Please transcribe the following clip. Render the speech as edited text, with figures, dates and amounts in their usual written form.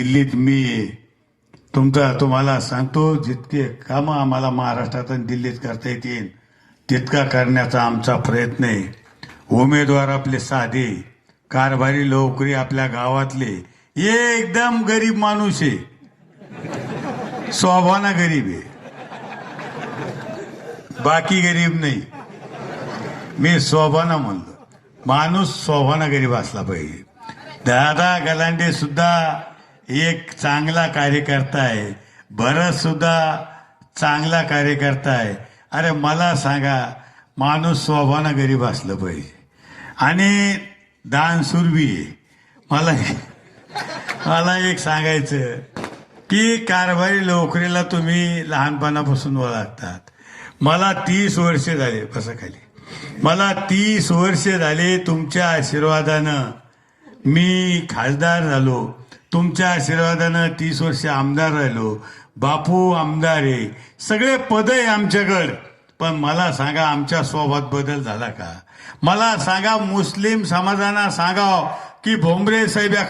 दिल्लीत मी तुम्हाला सांगतो, जितके कामं आम्हाला महाराष्ट्रात आणि दिल्लीत करता येतील तितका करण्याचा आमचा प्रयत्न आहे. उमेदवार आपले साधे कारभारी नोकरी आपल्या गावातले एकदम गरीब माणूस आहे, स्वभावाना गरीब आहे, बाकी गरीब नाही. मी स्वभावाना म्हणलो, माणूस स्वभावाना गरीब असला पाहिजे. दादा गलांडे सुद्धा एक चांगला कार्यकर्ता आहे, भरत सुद्धा चांगला कार्यकर्ता आहे. अरे मला सांगा, माणूस स्वभावानं गरीब असलं पाहिजे आणि दानशूर आहे. मला एक सांगायचं की कारभारी नोकरीला तुम्ही लहानपणापासून ओळखतात. मला 30 वर्ष झाले, बसा खाली, मला 30 वर्ष झाले. तुमच्या आशीर्वादानं मी खासदार झालो, तुमच्या आशीर्वादानं 30 वर्ष आमदार राहिलो. बापू आमदार आहे, सगळे पद आहे आमच्याकडं. पण मला सांगा, आमच्या स्वभावात बदल झाला का? मला सांगा, मुस्लिम समाजाना सांगाव की भोंबरे साहेब या